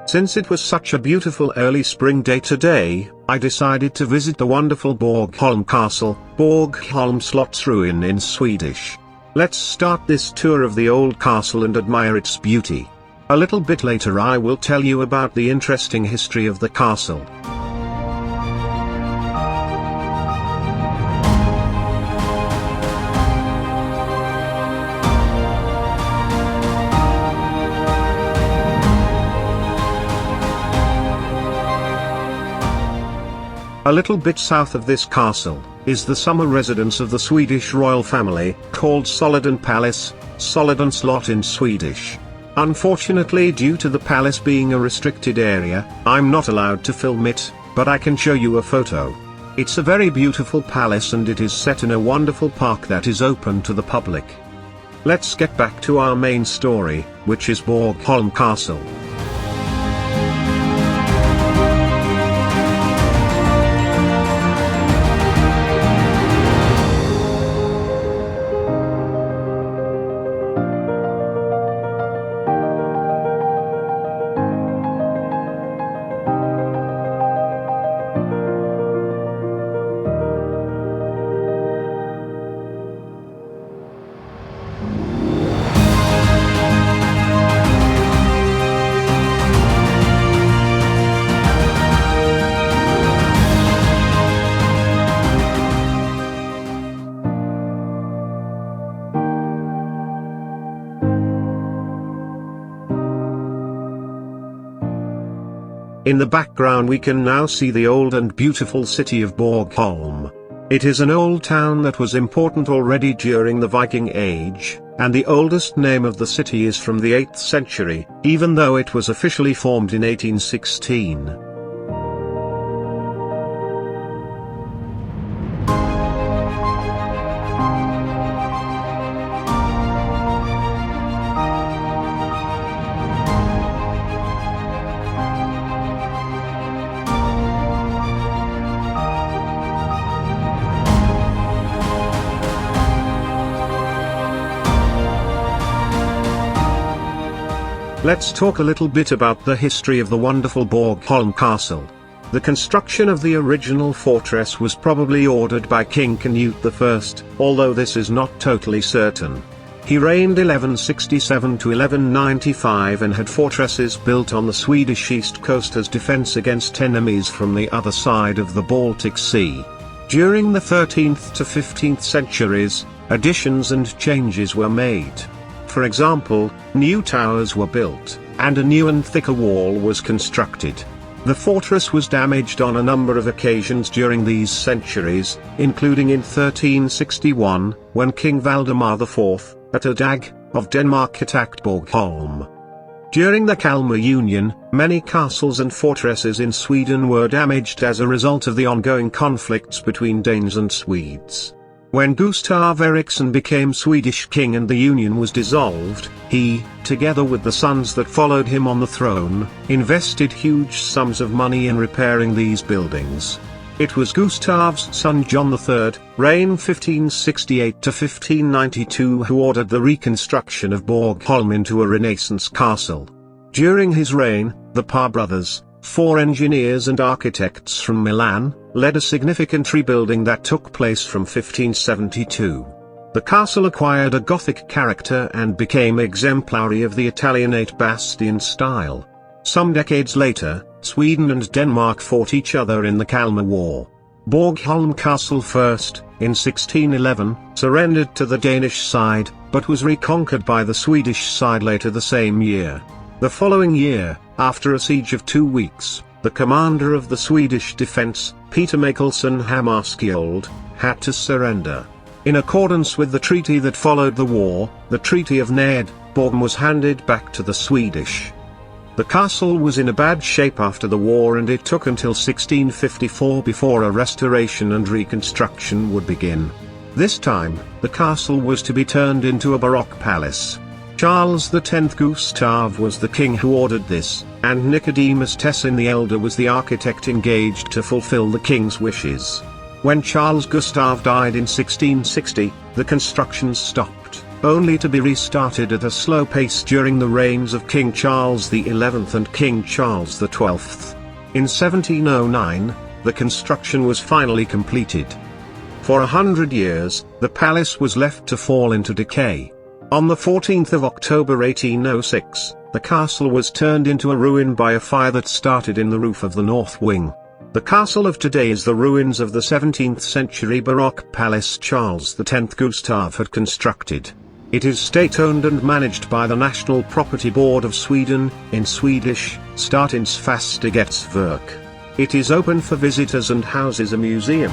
Since it was such a beautiful early spring day today, I decided to visit the wonderful Borgholm Castle, Borgholm Slottsruin in Swedish. Let's start this tour of the old castle and admire its beauty. A little bit later I will tell you about the interesting history of the castle. A little bit south of this castle, is the summer residence of the Swedish royal family, called Solliden Palace, Solliden Slott in Swedish. Unfortunately, due to the palace being a restricted area, I'm not allowed to film it, but I can show you a photo. It's a very beautiful palace and it is set in a wonderful park that is open to the public. Let's get back to our main story, which is Borgholm Castle. In the background we can now see the old and beautiful city of Borgholm. It is an old town that was important already during the Viking Age, and the oldest name of the city is from the 8th century, even though it was officially formed in 1816. Let's talk a little bit about the history of the wonderful Borgholm Castle. The construction of the original fortress was probably ordered by King Canute I, although this is not totally certain. He reigned 1167 to 1195 and had fortresses built on the Swedish east coast as defense against enemies from the other side of the Baltic Sea. During the 13th to 15th centuries, additions and changes were made. For example, new towers were built, and a new and thicker wall was constructed. The fortress was damaged on a number of occasions during these centuries, including in 1361, when King Valdemar IV, Atterdag, of Denmark attacked Borgholm. During the Kalmar Union, many castles and fortresses in Sweden were damaged as a result of the ongoing conflicts between Danes and Swedes. When Gustav Eriksson became Swedish king and the union was dissolved, he, together with the sons that followed him on the throne, invested huge sums of money in repairing these buildings. It was Gustav's son John III, reign 1568 to 1592, who ordered the reconstruction of Borgholm into a Renaissance castle. During his reign, the Pahr brothers, 4 engineers and architects from Milan, led a significant rebuilding that took place from 1572. The castle acquired a Gothic character and became exemplary of the Italianate bastion style. Some decades later, Sweden and Denmark fought each other in the Kalmar War. Borgholm Castle first, in 1611, surrendered to the Danish side, but was reconquered by the Swedish side later the same year. The following year, after a siege of 2 weeks, the commander of the Swedish defense, Peter Michelsen Hammarskjöld, had to surrender. In accordance with the treaty that followed the war, the Treaty of Ned, Borgholm was handed back to the Swedish. The castle was in a bad shape after the war and it took until 1654 before a restoration and reconstruction would begin. This time, the castle was to be turned into a Baroque palace. Charles X Gustav was the king who ordered this, and Nicodemus Tessin the Elder was the architect engaged to fulfill the king's wishes. When Charles Gustav died in 1660, the construction stopped, only to be restarted at a slow pace during the reigns of King Charles XI and King Charles XII. In 1709, the construction was finally completed. For 100 years, the palace was left to fall into decay. On the 14th of October 1806, the castle was turned into a ruin by a fire that started in the roof of the north wing. The castle of today is the ruins of the 17th century Baroque palace Charles X Gustav had constructed. It is state-owned and managed by the National Property Board of Sweden, in Swedish, Statens Fastighetsverk. It is open for visitors and houses a museum.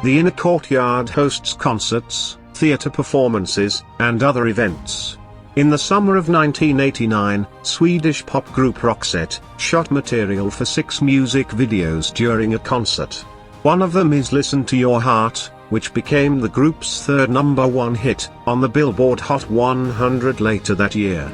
The inner courtyard hosts concerts, theatre performances, and other events. In the summer of 1989, Swedish pop group Roxette shot material for 6 music videos during a concert. One of them is Listen to Your Heart, which became the group's third #1 hit on the Billboard Hot 100 later that year.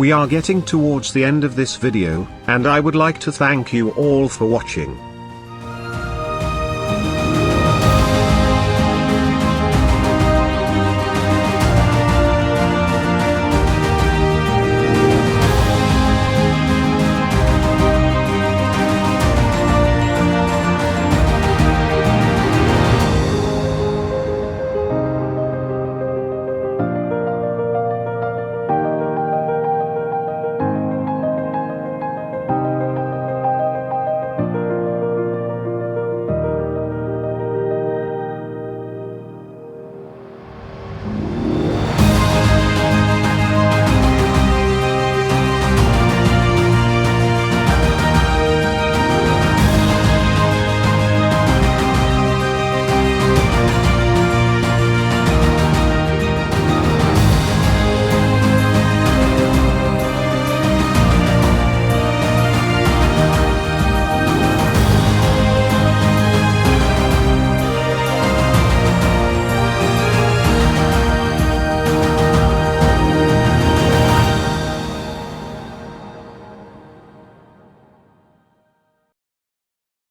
We are getting towards the end of this video, and I would like to thank you all for watching.